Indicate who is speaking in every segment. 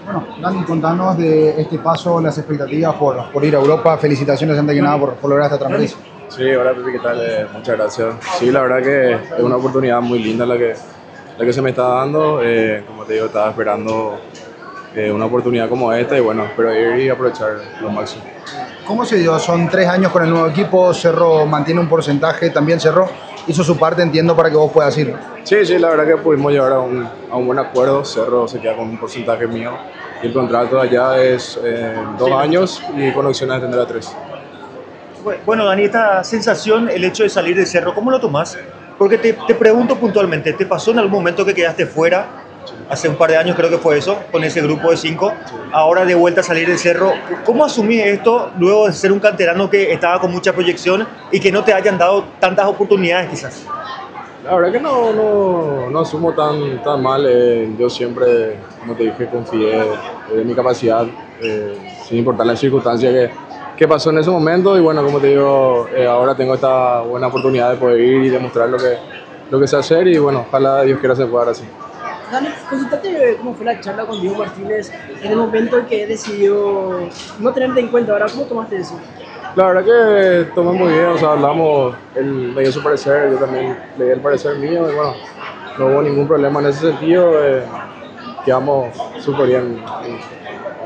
Speaker 1: Bueno, Dani, contanos de este paso, las expectativas por ir a Europa. Felicitaciones antes que nada por lograr esta transferencia.
Speaker 2: Sí, hola Pepe, ¿qué tal? Muchas gracias. Sí, la verdad que es una oportunidad muy linda la que se me está dando. Como te digo, estaba esperando una oportunidad como esta y bueno, espero ir y aprovechar lo máximo.
Speaker 1: ¿Cómo se dio? Son 3 años con el nuevo equipo, Cerro mantiene un porcentaje, también Cerro hizo su parte, entiendo, para que vos puedas ir.
Speaker 2: Sí, la verdad que pudimos llegar a un buen acuerdo. Cerro se queda con un porcentaje mío y el contrato allá es 2 años y con opciones de tener a 3.
Speaker 3: Bueno, Dani, esta sensación, el hecho de salir de Cerro, ¿cómo lo tomás? Porque te pregunto puntualmente, ¿te pasó en algún momento que quedaste fuera? Hace un par de años creo que fue eso, con ese grupo de 5. Ahora de vuelta a salir del Cerro. ¿Cómo asumís esto luego de ser un canterano que estaba con mucha proyección y que no te hayan dado tantas oportunidades quizás?
Speaker 2: La verdad que no asumo tan mal. Yo siempre, como te dije, confié en mi capacidad, sin importar las circunstancias que pasó en ese momento. Y bueno, como te digo, ahora tengo esta buena oportunidad de poder ir y demostrar lo que sé hacer. Y bueno, ojalá Dios quiera se pueda dar así.
Speaker 4: Dani, consultate cómo fue la charla con Diego Martínez en el momento en que decidió no tenerte en cuenta. Ahora, ¿cómo tomaste eso?
Speaker 2: La verdad que tomé muy bien, o sea, hablamos, él me dio su parecer, yo también le di el parecer mío y bueno, no hubo ningún problema en ese sentido, quedamos súper bien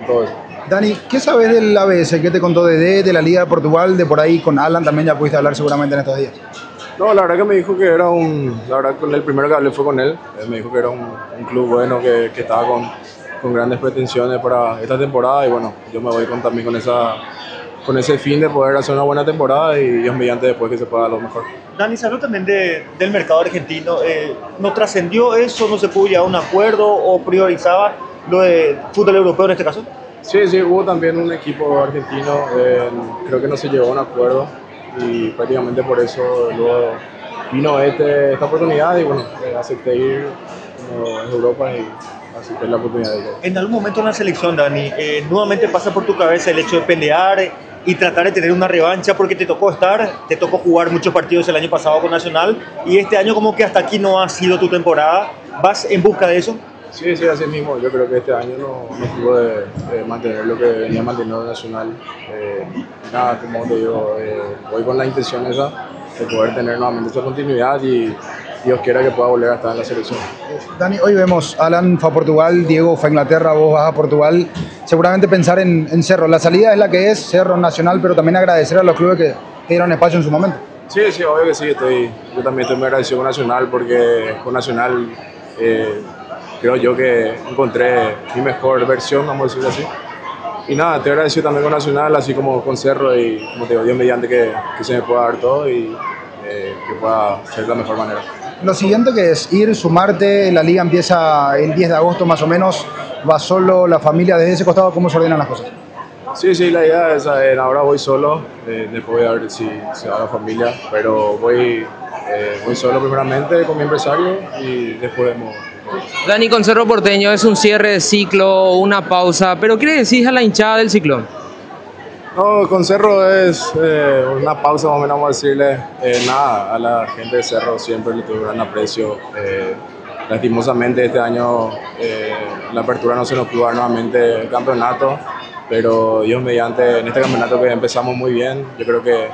Speaker 2: en todo eso.
Speaker 1: Dani, ¿qué sabes del ABS? ¿Qué te contó de la Liga de Portugal? De por ahí con Alan también ya pudiste hablar seguramente en estos días.
Speaker 2: No, la verdad que me dijo que era la verdad que el primero que hablé fue con él, me dijo que era un club bueno, que estaba con grandes pretensiones para esta temporada y bueno, yo me voy también con ese fin de poder hacer una buena temporada y Dios mediante después que se pueda lo mejor.
Speaker 3: Dani, se habló también del mercado argentino. ¿No trascendió eso? ¿No se pudo llegar a un acuerdo o priorizaba lo de fútbol europeo en este caso?
Speaker 2: Sí, hubo también un equipo argentino, creo que no se llegó a un acuerdo y prácticamente por eso luego vino esta oportunidad y bueno, acepté ir a Europa y acepté la oportunidad de ir.
Speaker 3: En algún momento en la selección, Dani, nuevamente pasa por tu cabeza el hecho de pelear y tratar de tener una revancha porque te tocó jugar muchos partidos el año pasado con Nacional y este año como que hasta aquí no ha sido tu temporada. ¿Vas en busca de eso?
Speaker 2: Sí, así mismo. Yo creo que este año no pude mantener lo que venía manteniendo Nacional. Nada, como te digo, voy con la intención esa de poder tener nuevamente esa continuidad y Dios quiera que pueda volver a estar en la selección.
Speaker 1: Dani, hoy vemos, Alan fue a Portugal, Diego fue a Inglaterra, vos vas a Portugal. Seguramente pensar en Cerro. La salida es la que es, Cerro Nacional, pero también agradecer a los clubes que dieron espacio en su momento.
Speaker 2: Sí, obvio que sí. Yo también estoy muy agradecido con Nacional porque con Nacional creo yo que encontré mi mejor versión, vamos a decirlo así. Y nada, te agradecido también con Nacional, así como con Cerro y como te digo, Dios mediante que se me pueda dar todo y que pueda ser de la mejor manera.
Speaker 1: Lo siguiente que es ir, sumarte, la liga empieza el 10 de agosto más o menos, va solo, la familia, desde ese costado, ¿cómo se ordenan las cosas?
Speaker 2: Sí, la idea es, ahora voy solo, después voy a ver si se va la familia, pero voy solo primeramente con mi empresario y después vemos.
Speaker 5: Dani, con Cerro Porteño es un cierre de ciclo, una pausa, pero ¿qué le decís a la hinchada del ciclón?
Speaker 2: No, con Cerro es una pausa, más o menos vamos a decirle nada, a la gente de Cerro siempre le tuve gran aprecio. Lastimosamente este año la apertura no se nos pudo dar nuevamente el campeonato, pero Dios mediante en este campeonato que empezamos muy bien, yo creo que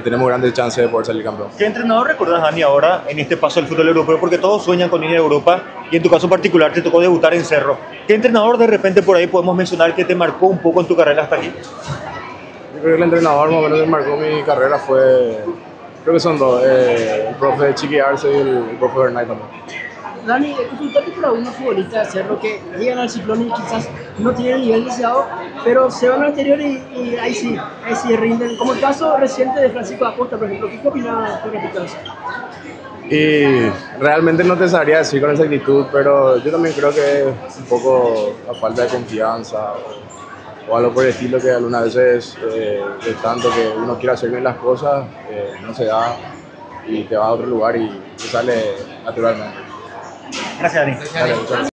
Speaker 2: tenemos grandes chances de poder salir campeón.
Speaker 3: ¿Qué entrenador recordás, Dani, ahora en este paso del fútbol europeo? Porque todos sueñan con ir a Europa y en tu caso particular te tocó debutar en Cerro. ¿Qué entrenador de repente por ahí podemos mencionar que te marcó un poco en tu carrera hasta aquí?
Speaker 2: Yo creo que el entrenador más o menos que marcó mi carrera fue, creo que son dos, el profe Chiqui Arce y el profe Bernay también.
Speaker 4: Dani, consultate por algunos futbolistas de Cerro que llegan al Ciclón y quizás no tienen el nivel deseado, pero se van al anterior y ahí sí rinden. Como el caso reciente de Francisco Acosta, por ejemplo. ¿Qué opinas con respecto a eso?
Speaker 2: Y realmente no te sabría decir con exactitud, pero yo también creo que es un poco la falta de confianza o algo por el estilo que algunas veces de tanto que uno quiere hacer bien las cosas, no se da y te va a otro lugar y te sale naturalmente.
Speaker 3: Gracias, Dani.
Speaker 2: Dale,